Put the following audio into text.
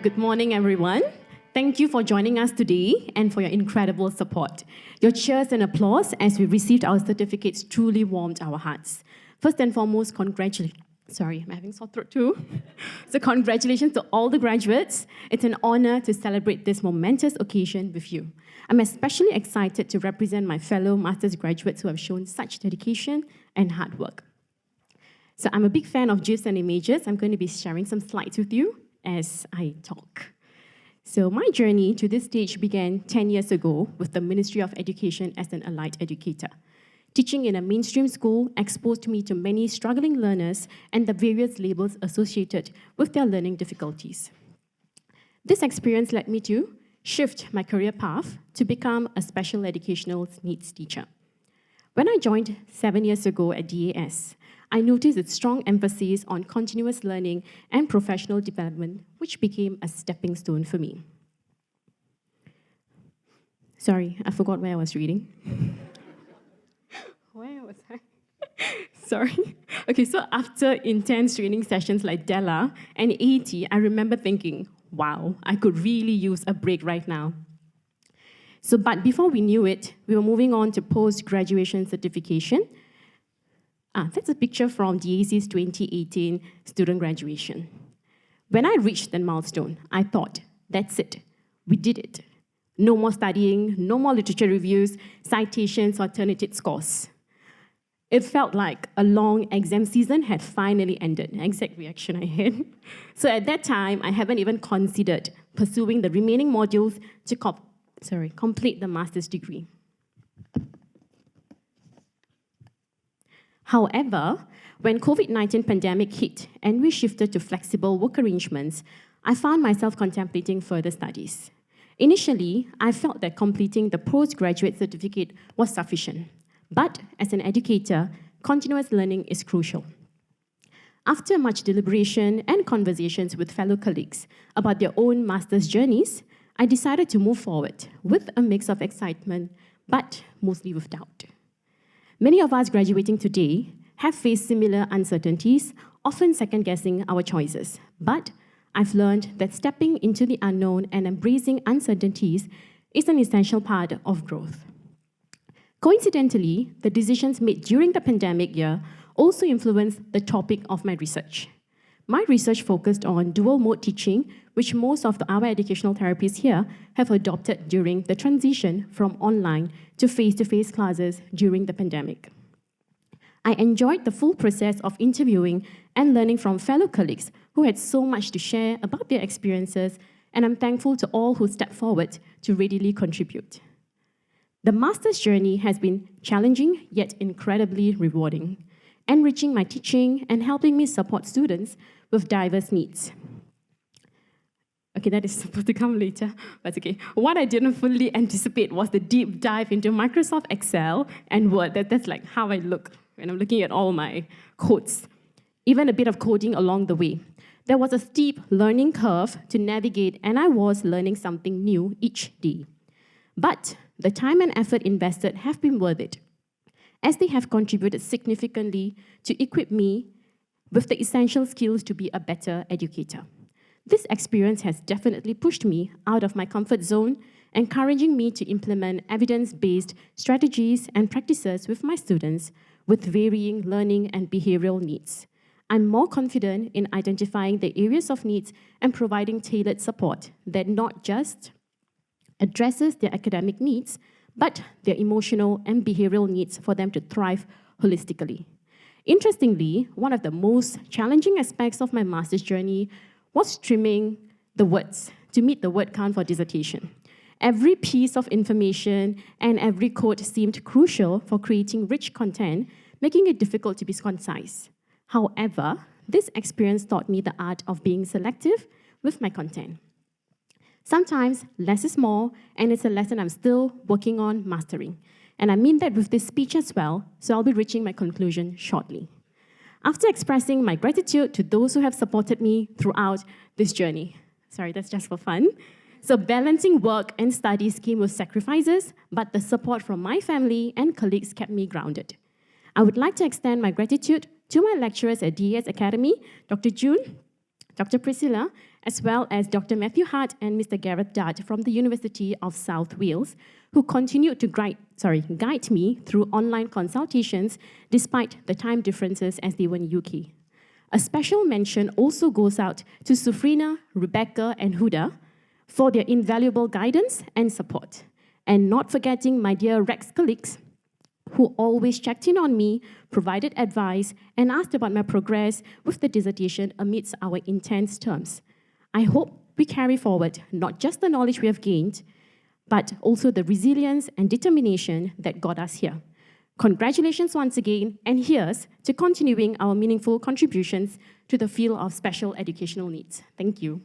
Good morning, everyone. Thank you for joining us today and for your incredible support. Your cheers and applause as we received our certificates truly warmed our hearts. First and foremost, congratulations. Sorry, I'm having sore throat too. So congratulations to all the graduates. It's an honor to celebrate this momentous occasion with you. I'm especially excited to represent my fellow master's graduates who have shown such dedication and hard work. So I'm a big fan of GIFs and images. I'm going to be sharing some slides with you as I talk. So my journey to this stage began 10 years ago with the Ministry of Education as an allied educator. Teaching in a mainstream school exposed me to many struggling learners and the various labels associated with their learning difficulties. This experience led me to shift my career path to become a special educational needs teacher. When I joined 7 years ago at DAS, I noticed a strong emphasis on continuous learning and professional development, which became a stepping stone for me. Sorry, I forgot where I was reading. Where was I? Sorry. Okay, so after intense training sessions like DELA and AT, I remember thinking, wow, I could really use a break right now. But before we knew it, we were moving on to post-graduation certification. That's a picture from DAC's 2018 student graduation. When I reached that milestone, I thought, that's it, we did it. No more studying, no more literature reviews, citations, or Turnitin scores. It felt like a long exam season had finally ended, exact reaction I had. So at that time, I haven't even considered pursuing the remaining modules to complete the master's degree. However, when COVID-19 pandemic hit and we shifted to flexible work arrangements, I found myself contemplating further studies. Initially, I felt that completing the postgraduate certificate was sufficient. But as an educator, continuous learning is crucial. After much deliberation and conversations with fellow colleagues about their own master's journeys, I decided to move forward with a mix of excitement, but mostly with doubt. Many of us graduating today have faced similar uncertainties, often second-guessing our choices. But I've learned that stepping into the unknown and embracing uncertainties is an essential part of growth. Coincidentally, the decisions made during the pandemic year also influenced the topic of my research. My research focused on dual-mode teaching, which most of our educational therapists here have adopted during the transition from online to face-to-face classes during the pandemic. I enjoyed the full process of interviewing and learning from fellow colleagues who had so much to share about their experiences, and I'm thankful to all who stepped forward to readily contribute. The master's journey has been challenging yet incredibly rewarding, enriching my teaching and helping me support students with diverse needs. Okay, that is supposed to come later, but okay. What I didn't fully anticipate was the deep dive into Microsoft Excel and Word. That's like how I look when I'm looking at all my codes. Even a bit of coding along the way. There was a steep learning curve to navigate, and I was learning something new each day. But the time and effort invested have been worth it, as they have contributed significantly to equip me with the essential skills to be a better educator. This experience has definitely pushed me out of my comfort zone, encouraging me to implement evidence-based strategies and practices with my students with varying learning and behavioral needs. I'm more confident in identifying the areas of needs and providing tailored support that not just addresses their academic needs, but their emotional and behavioral needs for them to thrive holistically. Interestingly, one of the most challenging aspects of my master's journey was trimming the words to meet the word count for dissertation. Every piece of information and every code seemed crucial for creating rich content, making it difficult to be concise. However, this experience taught me the art of being selective with my content. Sometimes less is more, and it's a lesson I'm still working on mastering. And I mean that with this speech as well, so I'll be reaching my conclusion shortly. After expressing my gratitude to those who have supported me throughout this journey. Sorry, that's just for fun. So balancing work and studies came with sacrifices, but the support from my family and colleagues kept me grounded. I would like to extend my gratitude to my lecturers at DAS Academy, Dr. June, Dr. Priscilla, as well as Dr. Matthew Hart and Mr. Gareth Dudd from the University of South Wales, who continued to guide me through online consultations despite the time differences as they were in UK. A special mention also goes out to Sufrina, Rebecca, and Huda for their invaluable guidance and support. And not forgetting my dear Rex colleagues, who always checked in on me, provided advice, and asked about my progress with the dissertation amidst our intense terms. I hope we carry forward not just the knowledge we have gained, but also the resilience and determination that got us here. Congratulations once again, and here's to continuing our meaningful contributions to the field of special educational needs. Thank you.